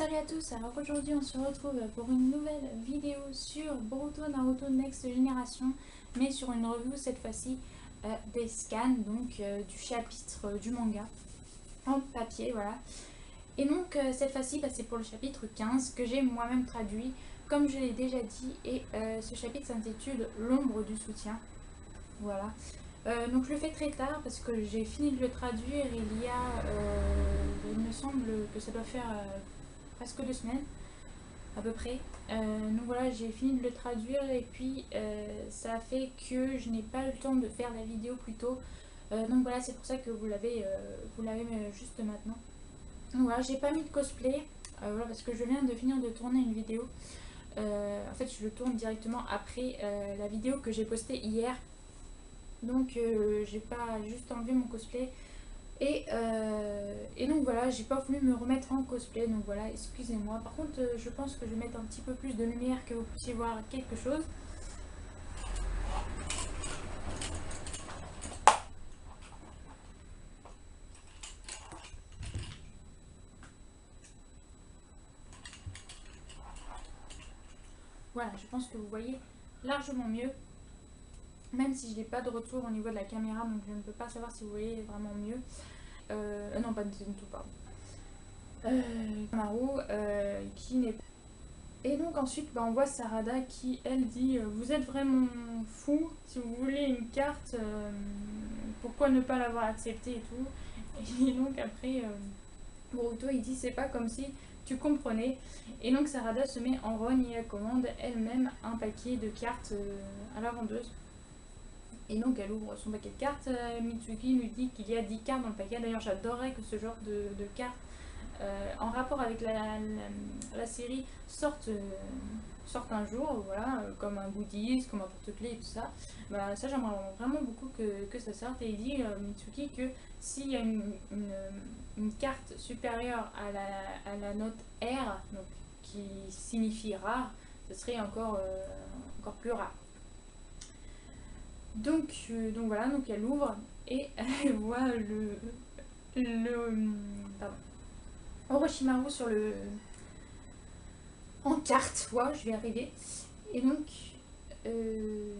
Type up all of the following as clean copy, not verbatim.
Salut à tous, alors aujourd'hui on se retrouve pour une nouvelle vidéo sur Boruto Naruto Next Generation, mais sur une review cette fois-ci des scans, donc du chapitre du manga en papier, voilà. Et donc cette fois-ci c'est pour le chapitre 15 que j'ai moi-même traduit, comme je l'ai déjà dit, et ce chapitre s'intitule L'ombre du soutien, voilà. Donc je le fais très tard parce que j'ai fini de le traduire il me semble que ça doit faire presque 2 semaines à peu près. Donc voilà, j'ai fini de le traduire et puis ça a fait que je n'ai pas eu le temps de faire la vidéo plus tôt. Donc voilà, c'est pour ça que vous l'avez juste maintenant. Donc voilà, j'ai pas mis de cosplay, voilà, parce que je viens de finir de tourner une vidéo. En fait, je le tourne directement après la vidéo que j'ai postée hier. Donc j'ai pas juste enlevé mon cosplay. Et donc voilà, j'ai pas voulu me remettre en cosplay, donc voilà, excusez-moi. Par contre, je pense que je vais mettre un petit peu plus de lumière que vous puissiez voir quelque chose. Voilà, je pense que vous voyez largement mieux, même si je n'ai pas de retour au niveau de la caméra, donc je ne peux pas savoir si vous voyez vraiment mieux. Non, pas du tout, pardon. Maru, qui n'est pas. Et donc ensuite, on voit Sarada qui, elle, dit vous êtes vraiment fou, si vous voulez une carte, pourquoi ne pas l'avoir acceptée et tout. Et donc après, Boruto, il dit c'est pas comme si tu comprenais. Et donc Sarada se met en rogne et elle commande elle-même un paquet de cartes à la vendeuse. Et donc elle ouvre son paquet de cartes, Mitsuki lui dit qu'il y a 10 cartes dans le paquet. D'ailleurs j'adorerais que ce genre de cartes en rapport avec la série sortent un jour, voilà, comme un goodies, comme un porte-clés et tout ça. Bah, ça j'aimerais vraiment beaucoup que ça sorte. Et il dit Mitsuki que s'il y a une carte supérieure à la note R, donc, qui signifie rare, ce serait encore plus rare. Donc voilà, donc elle ouvre et elle voit pardon, Orochimaru en carte, ouais, je vais arriver. Et donc, euh,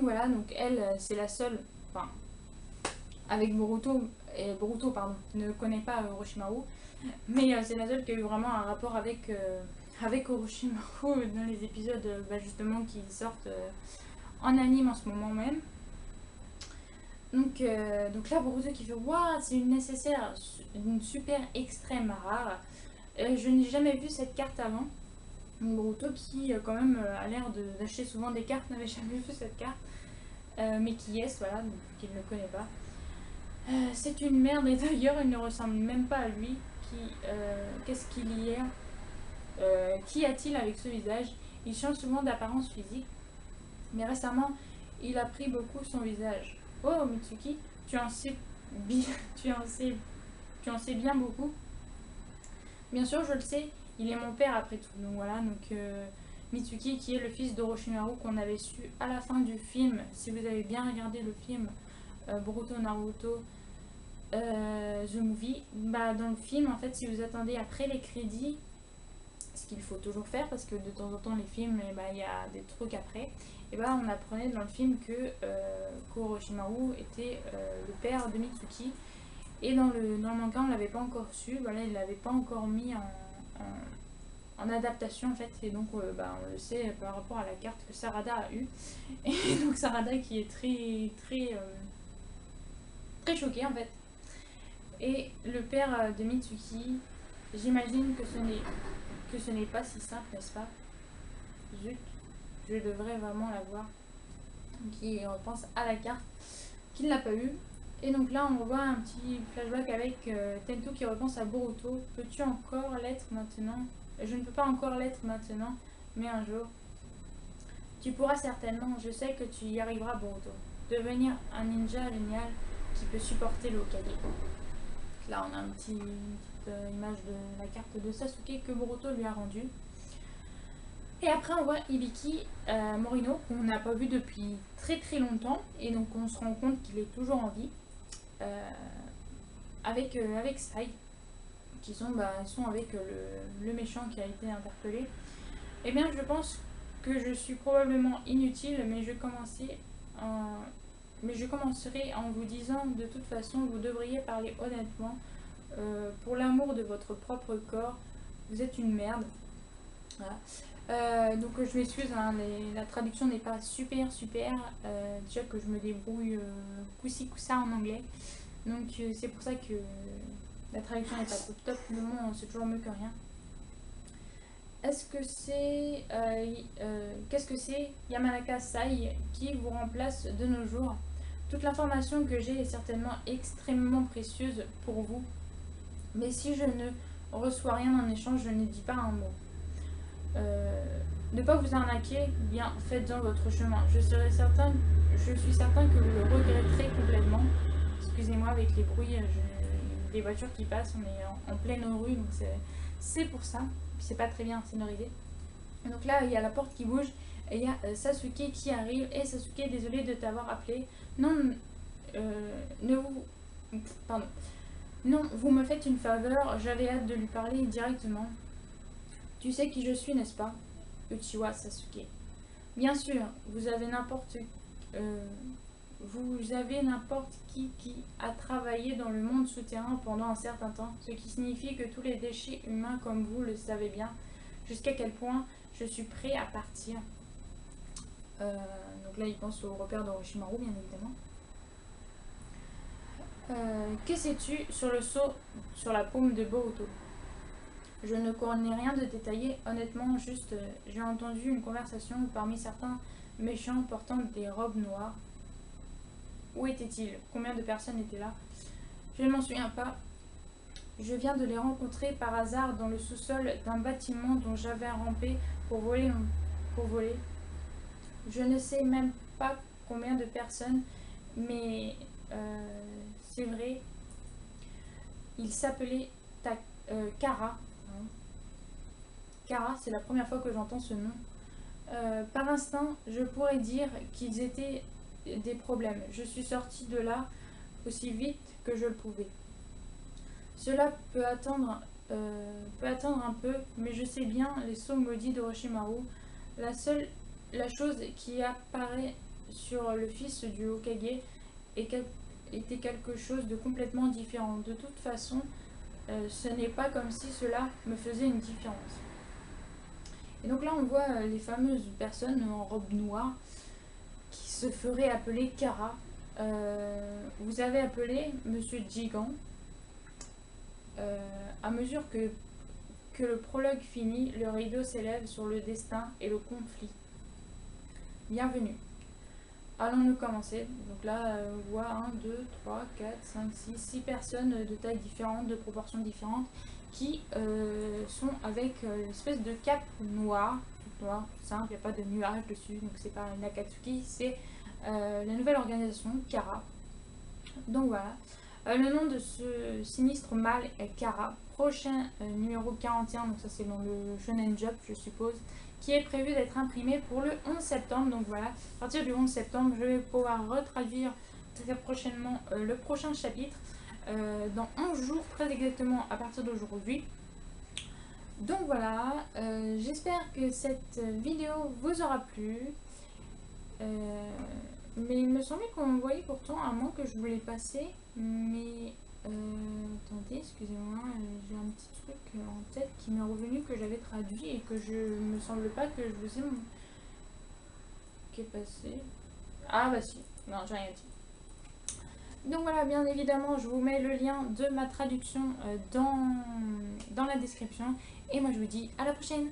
voilà, donc elle, c'est la seule, enfin, avec Boruto, et Boruto, pardon, ne connaît pas Orochimaru, mais c'est la seule qui a eu vraiment un rapport avec Orochimaru dans les épisodes justement qui sortent en anime en ce moment même. Donc là, Boruto qui fait waouh, c'est une nécessaire, une super extrême rare. Je n'ai jamais vu cette carte avant. Boruto qui quand même a l'air d'acheter souvent des cartes, n'avait jamais vu cette carte. Mais qui est, voilà, donc qu'il ne connaît pas. C'est une merde et d'ailleurs il ne ressemble même pas à lui. Qu'est-ce qu'il y a Qu'y a-t-il avec ce visage? Il change souvent d'apparence physique, mais récemment il a pris beaucoup son visage. Oh Mitsuki, tu en sais bien beaucoup. Bien sûr je le sais, il est mon père après tout. Donc voilà, donc Mitsuki qui est le fils d'Orochimaru qu'on avait su à la fin du film. Si vous avez bien regardé le film Boruto Naruto The Movie, dans le film en fait si vous attendez après les crédits, ce qu'il faut toujours faire parce que de temps en temps les films il y a des trucs après, et on apprenait dans le film que Orochimaru était le père de Mitsuki, et dans le manga on l'avait pas encore su, voilà, il l'avait pas encore mis en adaptation en fait, et donc on le sait par rapport à la carte que Sarada a eue, et donc Sarada qui est très choqué en fait. Et le père de Mitsuki, j'imagine que ce n'est pas si simple, n'est-ce pas? Zut, je devrais vraiment la voir. Qui repense à la carte, qu'il n'a pas eu. Et donc là, on voit un petit flashback avec Tento qui repense à Boruto. Peux-tu encore l'être maintenant? Je ne peux pas encore l'être maintenant, mais un jour. Tu pourras certainement, je sais que tu y arriveras, Boruto. Devenir un ninja génial qui peut supporter le Hokage. Là, on a une petite image de la carte de Sasuke que Boruto lui a rendue. Et après, on voit Hibiki Morino, qu'on n'a pas vu depuis très longtemps. Et donc, on se rend compte qu'il est toujours en vie. Avec Sai, qui sont, sont avec le méchant qui a été interpellé. Eh bien, je pense que je suis probablement inutile, mais je commencerai en vous disant de toute façon, vous devriez parler honnêtement. Pour l'amour de votre propre corps, vous êtes une merde. Voilà. Donc je m'excuse, hein, la traduction n'est pas super. Déjà que je me débrouille coup-ci coup-ça en anglais. Donc c'est pour ça que la traduction n'est pas top. Le mot c'est toujours mieux que rien. Est-ce que c'est qu'est-ce que c'est Yamanaka Sai qui vous remplace de nos jours? Toute l'information que j'ai est certainement extrêmement précieuse pour vous, mais si je ne reçois rien en échange, je ne dis pas un mot. Ne pas vous arnaquer, bien faites-en votre chemin. Je suis certain que vous le regretterez complètement. Excusez-moi avec les bruits, des voitures qui passent, on est en pleine rue, donc c'est pour ça. C'est pas très bien sonorisé. Donc là, il y a la porte qui bouge et il y a Sasuke qui arrive. Et Sasuke, désolé de t'avoir appelé. Non, Non, vous me faites une faveur, j'avais hâte de lui parler directement. Tu sais qui je suis, n'est-ce pas? Uchiwa Sasuke. Bien sûr, vous avez n'importe qui a travaillé dans le monde souterrain pendant un certain temps, ce qui signifie que tous les déchets humains comme vous le savez bien, jusqu'à quel point je suis prêt à partir. Donc là, il pense au repère d'Orochimaru, bien évidemment. Que sais-tu sur le sceau sur la paume de Boruto? Je ne connais rien de détaillé, honnêtement, juste j'ai entendu une conversation parmi certains méchants portant des robes noires. Où était-il? Combien de personnes étaient là? Je ne m'en souviens pas. Je viens de les rencontrer par hasard dans le sous-sol d'un bâtiment dont j'avais rampé pour voler. Je ne sais même pas combien de personnes, mais c'est vrai. Il s'appelait Kara. Kara, c'est la première fois que j'entends ce nom. Par instinct, je pourrais dire qu'ils étaient des problèmes. Je suis sortie de là aussi vite que je le pouvais. Cela peut attendre un peu, mais je sais bien les sceaux maudits d'Orochimaru. La chose qui apparaît sur le fils du Hokage était quelque chose de complètement différent. De toute façon, ce n'est pas comme si cela me faisait une différence. Et donc là, on voit les fameuses personnes en robe noire qui se feraient appeler Kara. Vous avez appelé Monsieur Jigan. À mesure que le prologue finit, le rideau s'élève sur le destin et le conflit. Bienvenue. Allons-nous commencer. Donc là, on voit 1, 2, 3, 4, 5, 6 personnes de tailles différentes, de proportions différentes, qui sont avec l'espèce de cape noire, noir, simple, il n'y a pas de nuage dessus, donc c'est pas une Akatsuki, c'est la nouvelle organisation, Kara. Donc voilà. Le nom de ce sinistre mâle est Kara. Prochain numéro 41, donc ça c'est dans le Shonen Jump je suppose, qui est prévu d'être imprimé pour le 11 septembre. Donc voilà, à partir du 11 septembre, je vais pouvoir retraduire très prochainement le prochain chapitre dans 11 jours, très exactement à partir d'aujourd'hui. Donc voilà, j'espère que cette vidéo vous aura plu. Mais il me semblait qu'on voyait pourtant un mot que je voulais passer. Mais attendez, excusez-moi, j'ai un petit truc en tête qui m'est revenu que j'avais traduit et que je me semble pas que je vous ai qui est passé. Ah bah si, non j'ai rien dit. Donc voilà, bien évidemment, je vous mets le lien de ma traduction dans la description. Et moi je vous dis à la prochaine.